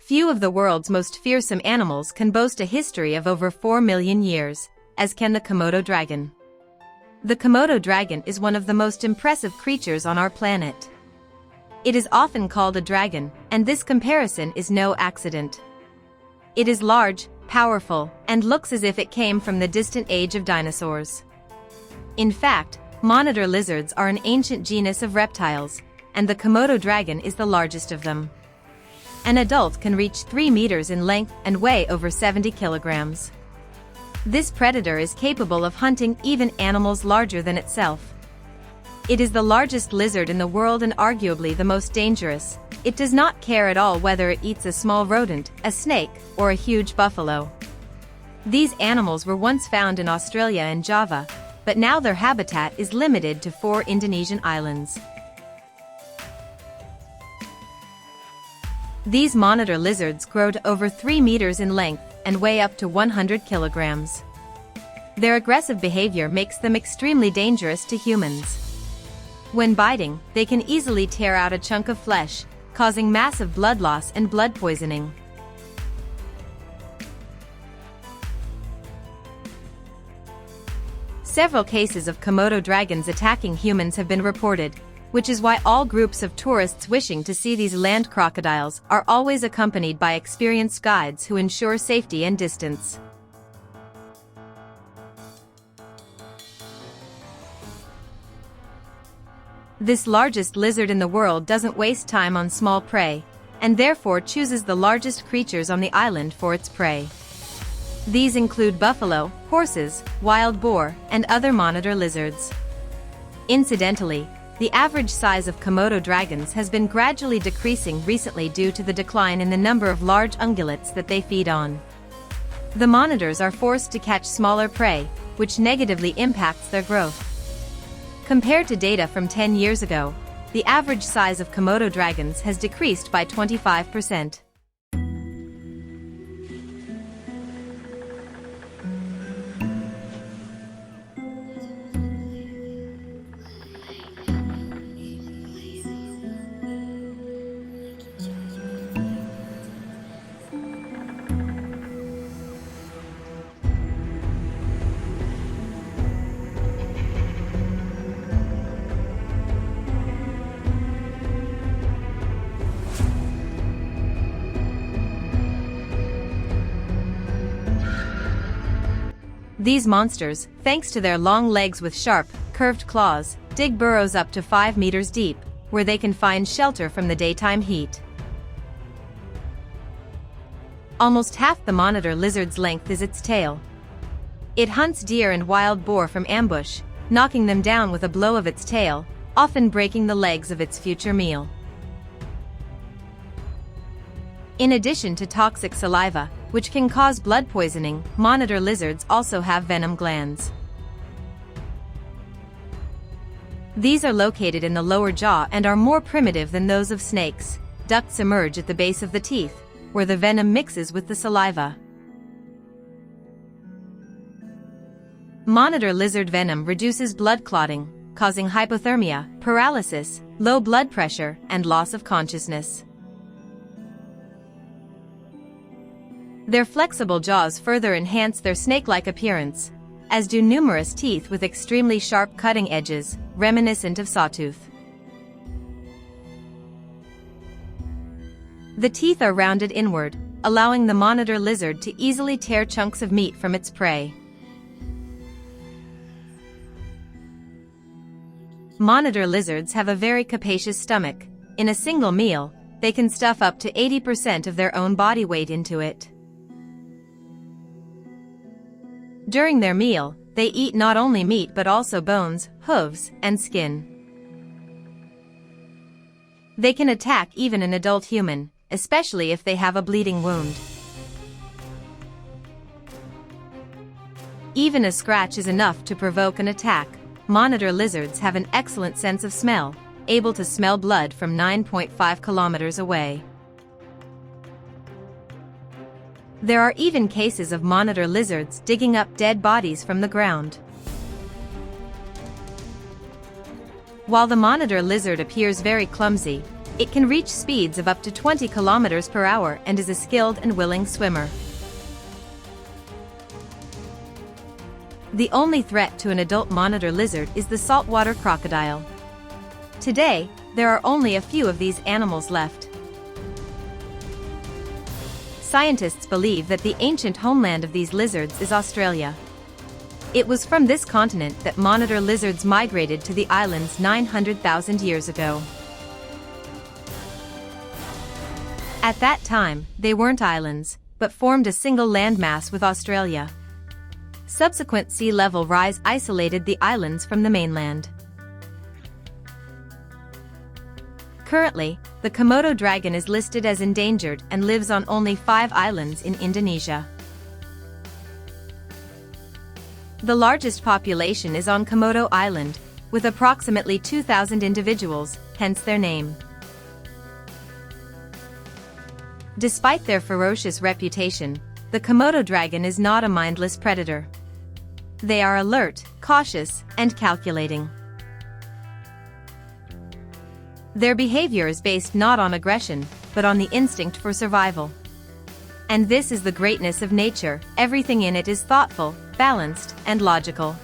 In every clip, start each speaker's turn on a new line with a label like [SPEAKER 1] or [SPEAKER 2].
[SPEAKER 1] Few of the world's most fearsome animals can boast a history of over 4 million years, as can the Komodo dragon. The Komodo dragon is one of the most impressive creatures on our planet. It is often called a dragon, and this comparison is no accident. It is large, powerful, and looks as if it came from the distant age of dinosaurs. In fact, monitor lizards are an ancient genus of reptiles, and the Komodo dragon is the largest of them. An adult can reach 3 meters in length and weigh over 70 kilograms. This predator is capable of hunting even animals larger than itself. It is the largest lizard in the world and arguably the most dangerous. It does not care at all whether it eats a small rodent, a snake, or a huge buffalo. These animals were once found in Australia and Java, but now their habitat is limited to 4 Indonesian islands. These monitor lizards grow to over 3 meters in length and weigh up to 100 kilograms. Their aggressive behavior makes them extremely dangerous to humans. When biting, they can easily tear out a chunk of flesh, causing massive blood loss and blood poisoning. Several cases of Komodo dragons attacking humans have been reported, which is why all groups of tourists wishing to see these land crocodiles are always accompanied by experienced guides who ensure safety and distance. This largest lizard in the world doesn't waste time on small prey, and therefore chooses the largest creatures on the island for its prey. These include buffalo, horses, wild boar, and other monitor lizards. Incidentally, the average size of Komodo dragons has been gradually decreasing recently due to the decline in the number of large ungulates that they feed on. The monitors are forced to catch smaller prey, which negatively impacts their growth. Compared to data from 10 years ago, the average size of Komodo dragons has decreased by 25%. These monsters, thanks to their long legs with sharp, curved claws, dig burrows up to 5 meters deep, where they can find shelter from the daytime heat. Almost half the monitor lizard's length is its tail. It hunts deer and wild boar from ambush, knocking them down with a blow of its tail, often breaking the legs of its future meal. In addition to toxic saliva, which can cause blood poisoning, monitor lizards also have venom glands. These are located in the lower jaw and are more primitive than those of snakes. Ducts emerge at the base of the teeth, where the venom mixes with the saliva. Monitor lizard venom reduces blood clotting, causing hypothermia, paralysis, low blood pressure, and loss of consciousness. Their flexible jaws further enhance their snake-like appearance, as do numerous teeth with extremely sharp cutting edges, reminiscent of sawtooth. The teeth are rounded inward, allowing the monitor lizard to easily tear chunks of meat from its prey. Monitor lizards have a very capacious stomach. In a single meal, they can stuff up to 80% of their own body weight into it. During their meal, they eat not only meat but also bones, hooves, and skin. They can attack even an adult human, especially if they have a bleeding wound. Even a scratch is enough to provoke an attack. Monitor lizards have an excellent sense of smell, able to smell blood from 9.5 kilometers away. There are even cases of monitor lizards digging up dead bodies from the ground. While the monitor lizard appears very clumsy, It can reach speeds of up to 20 kilometers per hour and is a skilled and willing swimmer. The only threat to an adult monitor lizard is the saltwater crocodile. Today, there are only a few of these animals left. Scientists believe that the ancient homeland of these lizards is Australia. It was from this continent that monitor lizards migrated to the islands 900,000 years ago. At that time, they weren't islands, but formed a single landmass with Australia. Subsequent sea level rise isolated the islands from the mainland. Currently, the Komodo dragon is listed as endangered and lives on only 5 islands in Indonesia. The largest population is on Komodo Island, with approximately 2,000 individuals, hence their name. Despite their ferocious reputation, the Komodo dragon is not a mindless predator. They are alert, cautious, and calculating. Their behavior is based not on aggression, but on the instinct for survival. And this is the greatness of nature, everything in it is thoughtful, balanced, and logical.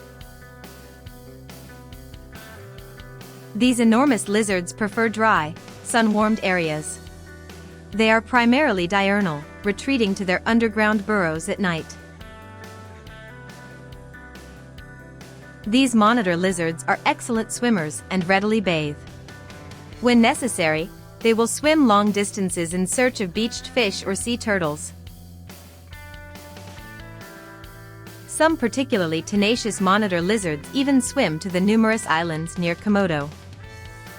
[SPEAKER 1] These enormous lizards prefer dry, sun-warmed areas. They are primarily diurnal, retreating to their underground burrows at night. These monitor lizards are excellent swimmers and readily bathe. When necessary, they will swim long distances in search of beached fish or sea turtles. Some particularly tenacious monitor lizards even swim to the numerous islands near Komodo.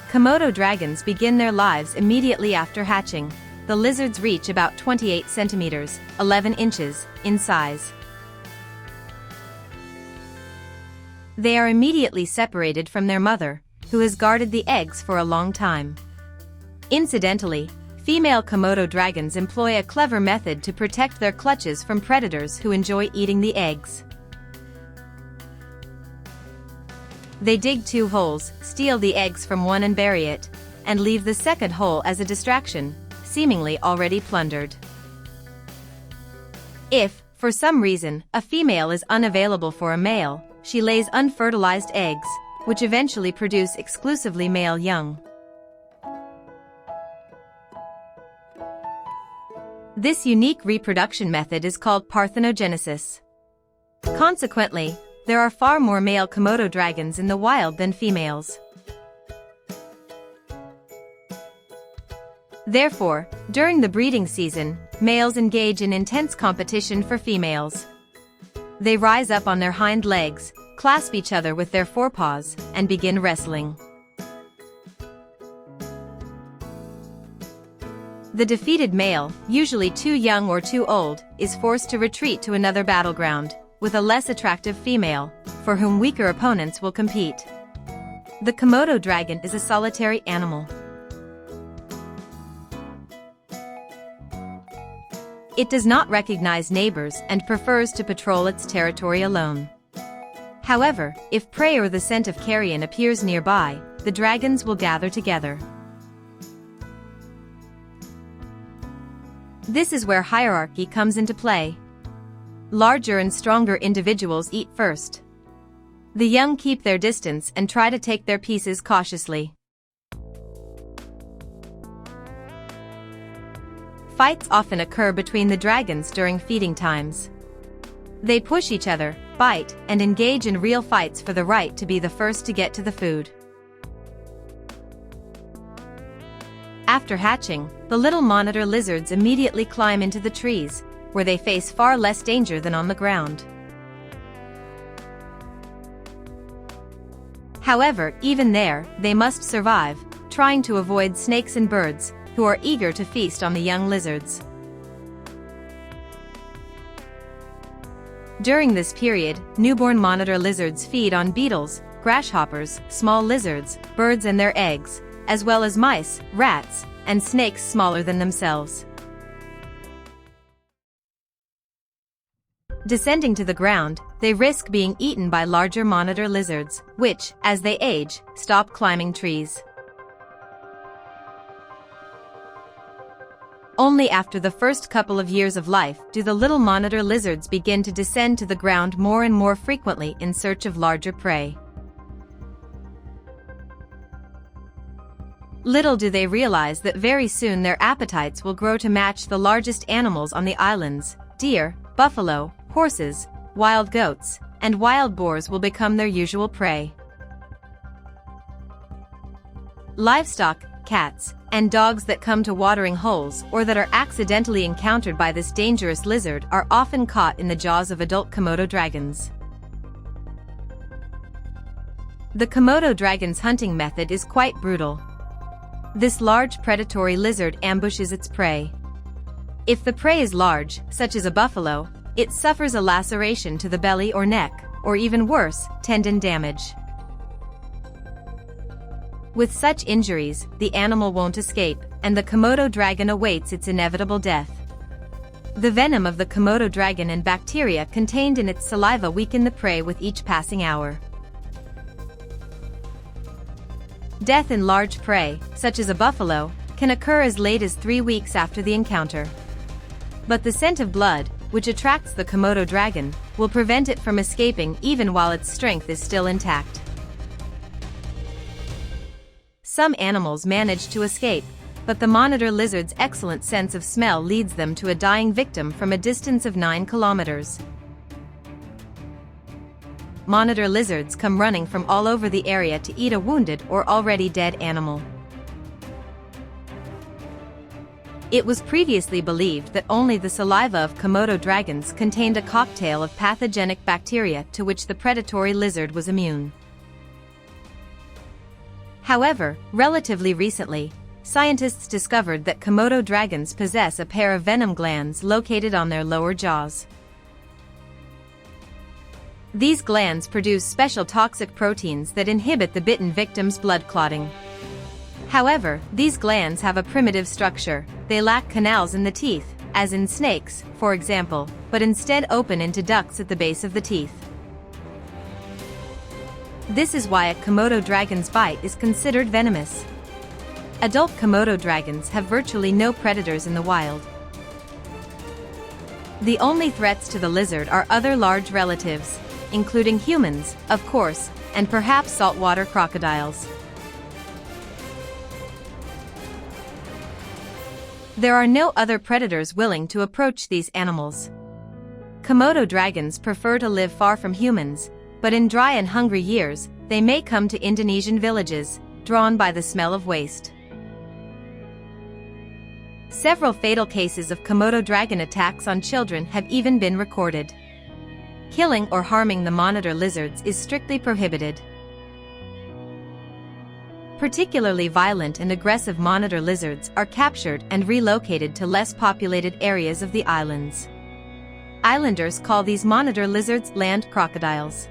[SPEAKER 1] Komodo dragons begin their lives immediately after hatching. The lizards reach about 28 centimeters, 11 inches, in size. They are immediately separated from their mother, who has guarded the eggs for a long time. Incidentally, female Komodo dragons employ a clever method to protect their clutches from predators who enjoy eating the eggs. They dig 2 holes, steal the eggs from one and bury it, and leave the second hole as a distraction, seemingly already plundered. If, for some reason, a female is unavailable for a male, she lays unfertilized eggs, which eventually produce exclusively male young. This unique reproduction method is called parthenogenesis. Consequently, there are far more male Komodo dragons in the wild than females. Therefore, during the breeding season, males engage in intense competition for females. They rise up on their hind legs, clasp each other with their forepaws, and begin wrestling. The defeated male, usually too young or too old, is forced to retreat to another battleground, with a less attractive female, for whom weaker opponents will compete. The Komodo dragon is a solitary animal. It does not recognize neighbors and prefers to patrol its territory alone. However, if prey or the scent of carrion appears nearby, the dragons will gather together. This is where hierarchy comes into play. Larger and stronger individuals eat first. The young keep their distance and try to take their pieces cautiously. Fights often occur between the dragons during feeding times. They push each other, bite, and engage in real fights for the right to be the first to get to the food. After hatching, the little monitor lizards immediately climb into the trees, where they face far less danger than on the ground. However, even there, they must survive, trying to avoid snakes and birds, who are eager to feast on the young lizards. During this period, newborn monitor lizards feed on beetles, grasshoppers, small lizards, birds and their eggs, as well as mice, rats, and snakes smaller than themselves. Descending to the ground, they risk being eaten by larger monitor lizards, which, as they age, stop climbing trees. Only after the first couple of years of life do the little monitor lizards begin to descend to the ground more and more frequently in search of larger prey. Little do they realize that very soon their appetites will grow to match the largest animals on the islands. Deer, buffalo, horses, wild goats, and wild boars will become their usual prey. Livestock, cats, and dogs that come to watering holes or that are accidentally encountered by this dangerous lizard are often caught in the jaws of adult Komodo dragons. The Komodo dragon's hunting method is quite brutal. This large predatory lizard ambushes its prey. If the prey is large, such as a buffalo, it suffers a laceration to the belly or neck, or even worse, tendon damage. With such injuries, the animal won't escape, and the Komodo dragon awaits its inevitable death. The venom of the Komodo dragon and bacteria contained in its saliva weaken the prey with each passing hour. Death in large prey, such as a buffalo, can occur as late as 3 weeks after the encounter. But the scent of blood, which attracts the Komodo dragon, will prevent it from escaping even while its strength is still intact. Some animals manage to escape, but the monitor lizard's excellent sense of smell leads them to a dying victim from a distance of 9 kilometers. Monitor lizards come running from all over the area to eat a wounded or already dead animal. It was previously believed that only the saliva of Komodo dragons contained a cocktail of pathogenic bacteria to which the predatory lizard was immune. However, relatively recently, scientists discovered that Komodo dragons possess a pair of venom glands located on their lower jaws. These glands produce special toxic proteins that inhibit the bitten victim's blood clotting. However, these glands have a primitive structure. They lack canals in the teeth, as in snakes, for example, but instead open into ducts at the base of the teeth. This is why a Komodo dragon's bite is considered venomous. Adult Komodo dragons have virtually no predators in the wild. The only threats to the lizard are other large relatives, including humans, of course, and perhaps saltwater crocodiles. There are no other predators willing to approach these animals. Komodo dragons prefer to live far from humans, but in dry and hungry years, they may come to Indonesian villages, drawn by the smell of waste. Several fatal cases of Komodo dragon attacks on children have even been recorded. Killing or harming the monitor lizards is strictly prohibited. Particularly violent and aggressive monitor lizards are captured and relocated to less populated areas of the islands. Islanders call these monitor lizards land crocodiles.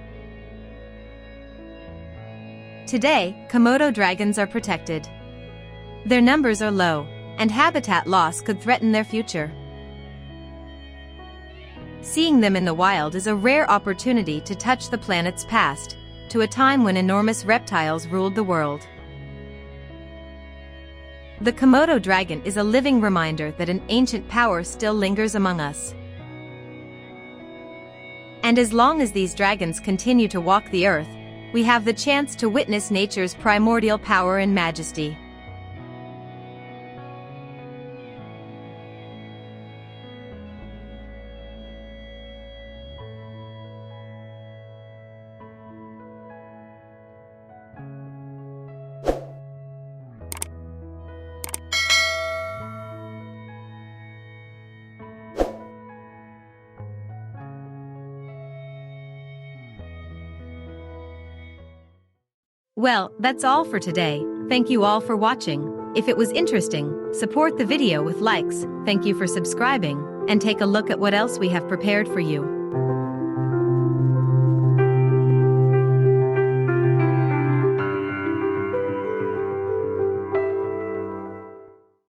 [SPEAKER 1] Today, Komodo dragons are protected. Their numbers are low, and habitat loss could threaten their future. Seeing them in the wild is a rare opportunity to touch the planet's past, to a time when enormous reptiles ruled the world. The Komodo dragon is a living reminder that an ancient power still lingers among us. And as long as these dragons continue to walk the earth, we have the chance to witness nature's primordial power and majesty. Well, that's all for today. Thank you all for watching. If it was interesting, support the video with likes. Thank you for subscribing, and take a look at what else we have prepared for you.